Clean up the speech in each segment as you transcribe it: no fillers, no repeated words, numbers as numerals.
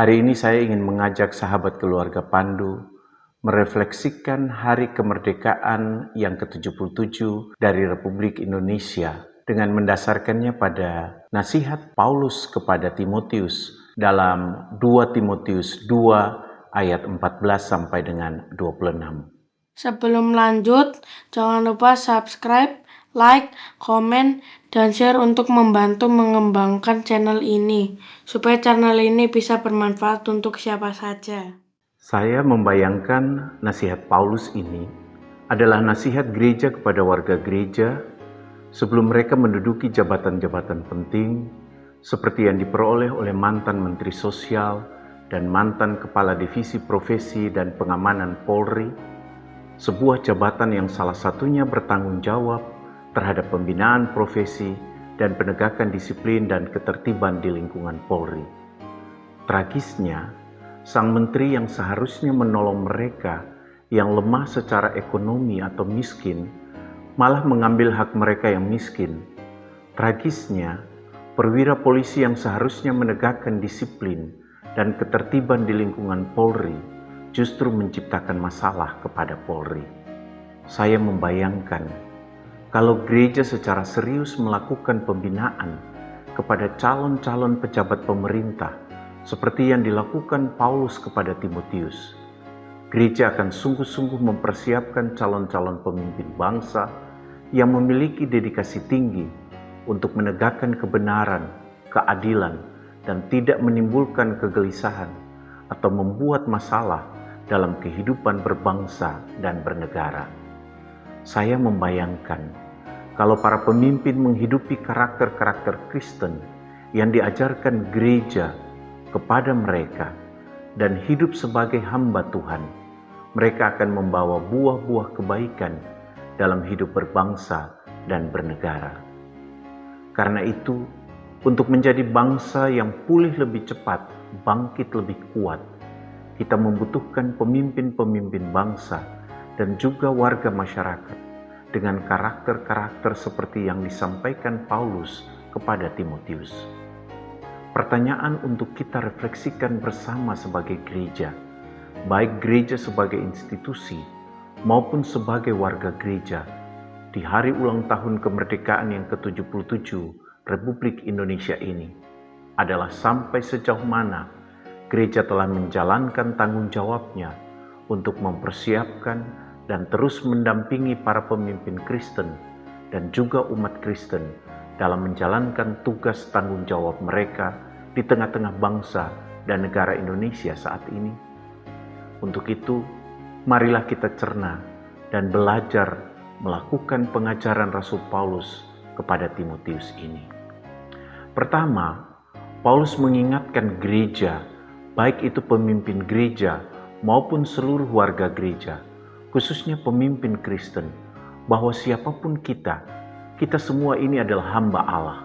Hari ini saya ingin mengajak sahabat keluarga Pandu merefleksikan hari kemerdekaan yang ke-77 dari Republik Indonesia dengan mendasarkannya pada nasihat Paulus kepada Timotius dalam 2 Timotius 2 ayat 14 sampai dengan 26. Sebelum lanjut, jangan lupa subscribe, like, komen, dan share untuk membantu mengembangkan channel ini, supaya channel ini bisa bermanfaat untuk siapa saja. Saya membayangkan nasihat Paulus ini adalah nasihat gereja kepada warga gereja sebelum mereka menduduki jabatan-jabatan penting seperti yang diperoleh oleh mantan Menteri Sosial dan mantan Kepala Divisi Profesi dan Pengamanan Polri, sebuah jabatan yang salah satunya bertanggung jawab terhadap pembinaan profesi dan penegakan disiplin dan ketertiban di lingkungan Polri. Tragisnya, sang menteri yang seharusnya menolong mereka yang lemah secara ekonomi atau miskin, malah mengambil hak mereka yang miskin. Tragisnya, perwira polisi yang seharusnya menegakkan disiplin dan ketertiban di lingkungan Polri justru menciptakan masalah kepada Polri. Saya membayangkan kalau gereja secara serius melakukan pembinaan kepada calon-calon pejabat pemerintah seperti yang dilakukan Paulus kepada Timotius, gereja akan sungguh-sungguh mempersiapkan calon-calon pemimpin bangsa yang memiliki dedikasi tinggi untuk menegakkan kebenaran, keadilan, dan tidak menimbulkan kegelisahan atau membuat masalah dalam kehidupan berbangsa dan bernegara. Saya membayangkan kalau para pemimpin menghidupi karakter-karakter Kristen yang diajarkan gereja kepada mereka dan hidup sebagai hamba Tuhan, mereka akan membawa buah-buah kebaikan dalam hidup berbangsa dan bernegara. Karena itu, untuk menjadi bangsa yang pulih lebih cepat, bangkit lebih kuat, kita membutuhkan pemimpin-pemimpin bangsa dan juga warga masyarakat dengan karakter-karakter seperti yang disampaikan Paulus kepada Timotius. Pertanyaan untuk kita refleksikan bersama sebagai gereja, baik gereja sebagai institusi maupun sebagai warga gereja, di hari ulang tahun kemerdekaan yang ke-77 Republik Indonesia ini adalah sampai sejauh mana gereja telah menjalankan tanggung jawabnya untuk mempersiapkan dan terus mendampingi para pemimpin Kristen dan juga umat Kristen dalam menjalankan tugas tanggung jawab mereka di tengah-tengah bangsa dan negara Indonesia saat ini. Untuk itu, marilah kita cerna dan belajar melakukan pengajaran Rasul Paulus kepada Timotius ini. Pertama, Paulus mengingatkan gereja, baik itu pemimpin gereja maupun seluruh warga gereja, khususnya pemimpin Kristen, bahwa siapapun kita semua ini adalah hamba Allah.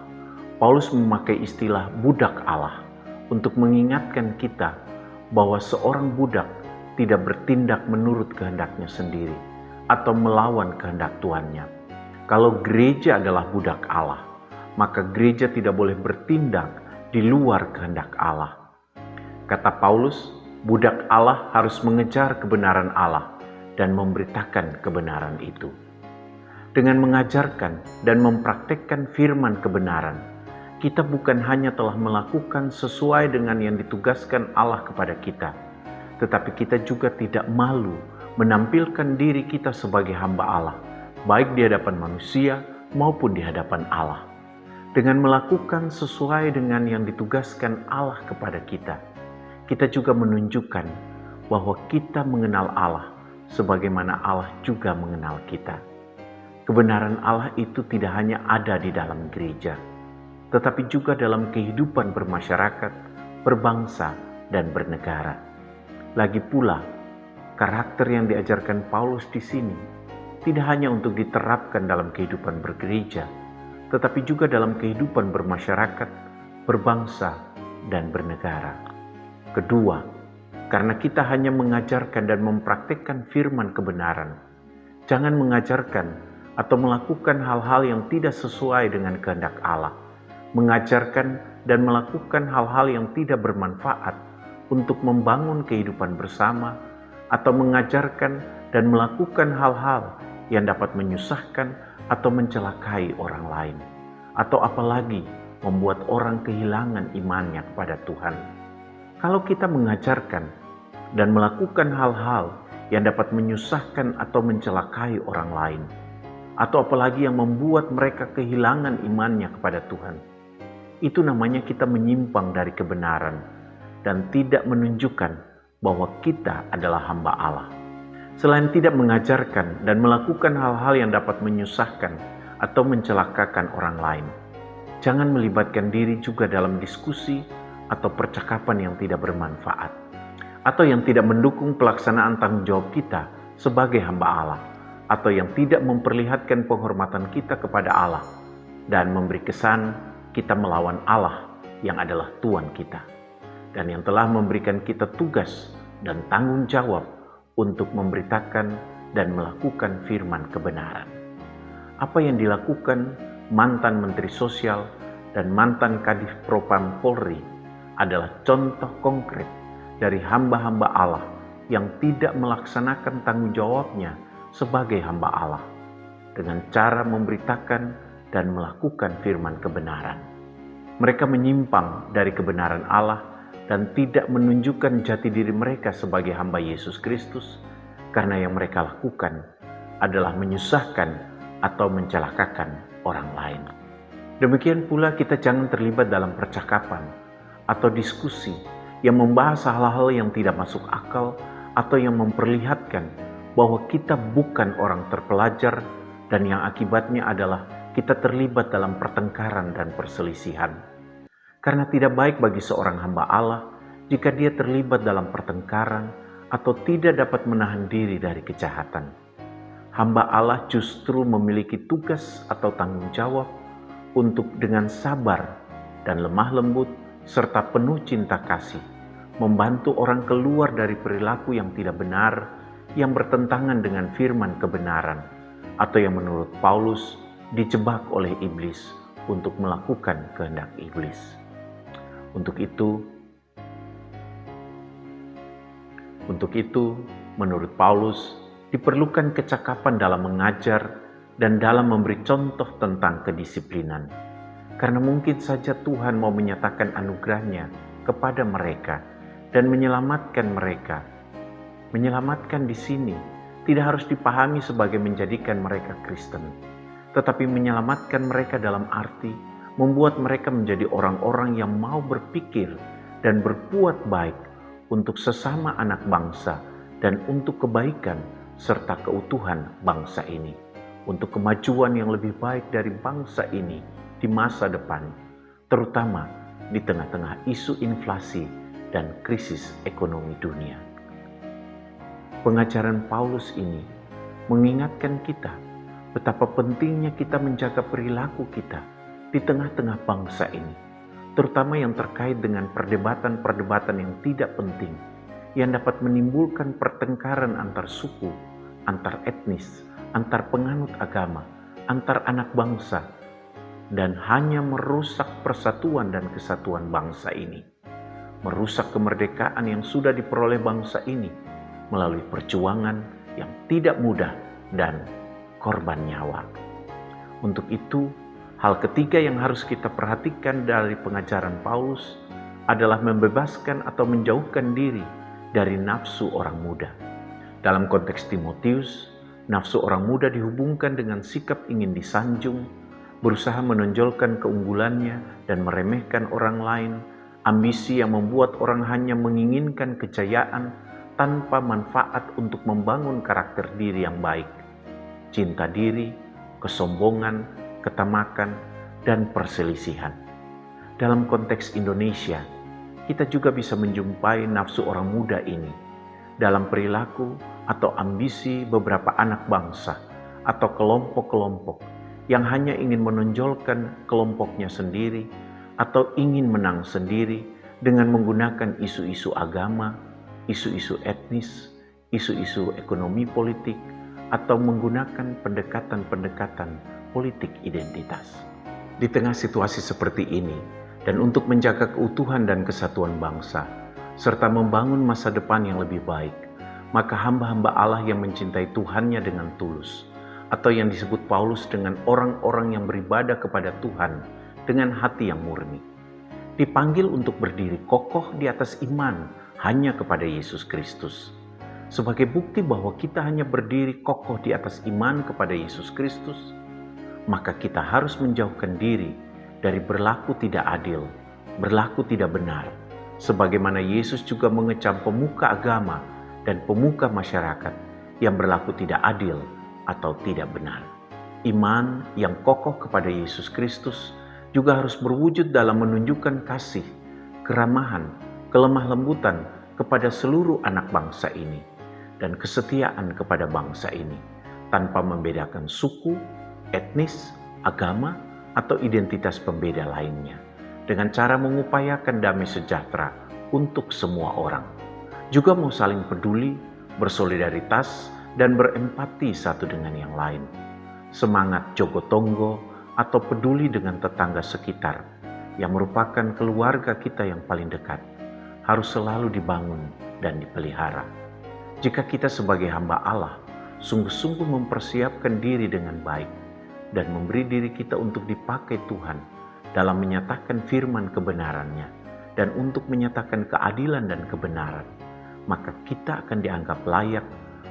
Paulus memakai istilah budak Allah untuk mengingatkan kita bahwa seorang budak tidak bertindak menurut kehendaknya sendiri atau melawan kehendak tuannya. Kalau gereja adalah budak Allah, maka gereja tidak boleh bertindak di luar kehendak Allah. Kata Paulus, budak Allah harus mengejar kebenaran Allah dan memberitakan kebenaran itu. Dengan mengajarkan dan mempraktekkan firman kebenaran, kita bukan hanya telah melakukan sesuai dengan yang ditugaskan Allah kepada kita, tetapi kita juga tidak malu menampilkan diri kita sebagai hamba Allah, baik di hadapan manusia maupun di hadapan Allah. Dengan melakukan sesuai dengan yang ditugaskan Allah kepada kita juga menunjukkan bahwa kita mengenal Allah sebagaimana Allah juga mengenal kita. Kebenaran Allah itu tidak hanya ada di dalam gereja, tetapi juga dalam kehidupan bermasyarakat, berbangsa, dan bernegara. Lagi pula, karakter yang diajarkan Paulus di sini tidak hanya untuk diterapkan dalam kehidupan bergereja, tetapi juga dalam kehidupan bermasyarakat, berbangsa, dan bernegara. Kedua, karena kita hanya mengajarkan dan mempraktikkan firman kebenaran, jangan mengajarkan atau melakukan hal-hal yang tidak sesuai dengan kehendak Allah, mengajarkan dan melakukan hal-hal yang tidak bermanfaat, untuk membangun kehidupan bersama atau mengajarkan dan melakukan hal-hal yang dapat menyusahkan atau mencelakai orang lain, atau apalagi membuat orang kehilangan imannya kepada Tuhan. Kalau kita mengajarkan dan melakukan hal-hal yang dapat menyusahkan atau mencelakai orang lain, atau apalagi yang membuat mereka kehilangan imannya kepada Tuhan, itu namanya kita menyimpang dari kebenaran dan tidak menunjukkan bahwa kita adalah hamba Allah. Selain tidak mengajarkan dan melakukan hal-hal yang dapat menyusahkan atau mencelakakan orang lain, jangan melibatkan diri juga dalam diskusi atau percakapan yang tidak bermanfaat, atau yang tidak mendukung pelaksanaan tanggung jawab kita sebagai hamba Allah, atau yang tidak memperlihatkan penghormatan kita kepada Allah dan memberi kesan kita melawan Allah yang adalah Tuhan kita, dan yang telah memberikan kita tugas dan tanggung jawab untuk memberitakan dan melakukan firman kebenaran. Apa yang dilakukan mantan Menteri Sosial dan mantan Kadif Propam Polri adalah contoh konkret dari hamba-hamba Allah yang tidak melaksanakan tanggung jawabnya sebagai hamba Allah dengan cara memberitakan dan melakukan firman kebenaran. Mereka menyimpang dari kebenaran Allah dan tidak menunjukkan jati diri mereka sebagai hamba Yesus Kristus, karena yang mereka lakukan adalah menyusahkan atau mencelakakan orang lain. Demikian pula kita jangan terlibat dalam percakapan atau diskusi yang membahas hal-hal yang tidak masuk akal atau yang memperlihatkan bahwa kita bukan orang terpelajar dan yang akibatnya adalah kita terlibat dalam pertengkaran dan perselisihan. Karena tidak baik bagi seorang hamba Allah jika dia terlibat dalam pertengkaran atau tidak dapat menahan diri dari kejahatan. Hamba Allah justru memiliki tugas atau tanggung jawab untuk dengan sabar dan lemah lembut serta penuh cinta kasih membantu orang keluar dari perilaku yang tidak benar, yang bertentangan dengan firman kebenaran, atau yang menurut Paulus dijebak oleh iblis untuk melakukan kehendak iblis. Untuk itu, menurut Paulus, diperlukan kecakapan dalam mengajar dan dalam memberi contoh tentang kedisiplinan. Karena mungkin saja Tuhan mau menyatakan anugerahnya kepada mereka dan menyelamatkan mereka. Menyelamatkan di sini tidak harus dipahami sebagai menjadikan mereka Kristen, tetapi menyelamatkan mereka dalam arti membuat mereka menjadi orang-orang yang mau berpikir dan berbuat baik untuk sesama anak bangsa dan untuk kebaikan serta keutuhan bangsa ini, untuk kemajuan yang lebih baik dari bangsa ini di masa depan, terutama di tengah-tengah isu inflasi dan krisis ekonomi dunia. Pengajaran Paulus ini mengingatkan kita betapa pentingnya kita menjaga perilaku kita di tengah-tengah bangsa ini, terutama yang terkait dengan perdebatan-perdebatan yang tidak penting, yang dapat menimbulkan pertengkaran antar suku, antar etnis, antar penganut agama, antar anak bangsa, dan hanya merusak persatuan dan kesatuan bangsa ini, merusak kemerdekaan yang sudah diperoleh bangsa ini melalui perjuangan yang tidak mudah dan korban nyawa. Untuk itu, hal ketiga yang harus kita perhatikan dari pengajaran Paulus adalah membebaskan atau menjauhkan diri dari nafsu orang muda. Dalam konteks Timotius, nafsu orang muda dihubungkan dengan sikap ingin disanjung, berusaha menonjolkan keunggulannya dan meremehkan orang lain, ambisi yang membuat orang hanya menginginkan kejayaan tanpa manfaat untuk membangun karakter diri yang baik, cinta diri, kesombongan, ketamakan, dan perselisihan. Dalam konteks Indonesia, kita juga bisa menjumpai nafsu orang muda ini dalam perilaku atau ambisi beberapa anak bangsa atau kelompok-kelompok yang hanya ingin menonjolkan kelompoknya sendiri atau ingin menang sendiri dengan menggunakan isu-isu agama, isu-isu etnis, isu-isu ekonomi politik, atau menggunakan pendekatan-pendekatan politik identitas. Di tengah situasi seperti ini, dan untuk menjaga keutuhan dan kesatuan bangsa, serta membangun masa depan yang lebih baik, maka hamba-hamba Allah yang mencintai Tuhannya dengan tulus, atau yang disebut Paulus dengan orang-orang yang beribadah kepada Tuhan dengan hati yang murni, dipanggil untuk berdiri kokoh di atas iman hanya kepada Yesus Kristus. Sebagai bukti bahwa kita hanya berdiri kokoh di atas iman kepada Yesus Kristus, maka kita harus menjauhkan diri dari berlaku tidak adil, berlaku tidak benar, sebagaimana Yesus juga mengecam pemuka agama dan pemuka masyarakat yang berlaku tidak adil atau tidak benar. Iman yang kokoh kepada Yesus Kristus juga harus berwujud dalam menunjukkan kasih, keramahan, kelemah lembutan kepada seluruh anak bangsa ini, dan kesetiaan kepada bangsa ini, tanpa membedakan suku, etnis, agama, atau identitas pembeda lainnya, dengan cara mengupayakan damai sejahtera untuk semua orang. Juga mau saling peduli, bersolidaritas, dan berempati satu dengan yang lain. Semangat jogotongo atau peduli dengan tetangga sekitar yang merupakan keluarga kita yang paling dekat harus selalu dibangun dan dipelihara. Jika kita sebagai hamba Allah sungguh-sungguh mempersiapkan diri dengan baik dan memberi diri kita untuk dipakai Tuhan dalam menyatakan firman kebenarannya dan untuk menyatakan keadilan dan kebenaran, maka kita akan dianggap layak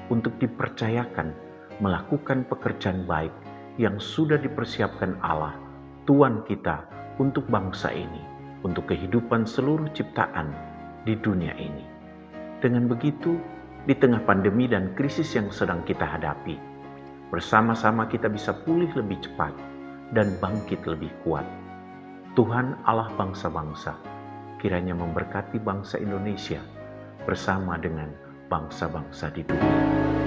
untuk dipercayakan melakukan pekerjaan baik yang sudah dipersiapkan Allah, Tuhan kita, untuk bangsa ini, untuk kehidupan seluruh ciptaan di dunia ini. Dengan begitu, di tengah pandemi dan krisis yang sedang kita hadapi, bersama-sama kita bisa pulih lebih cepat dan bangkit lebih kuat. Tuhan Allah bangsa-bangsa kiranya memberkati bangsa Indonesia bersama dengan bangsa-bangsa di dunia.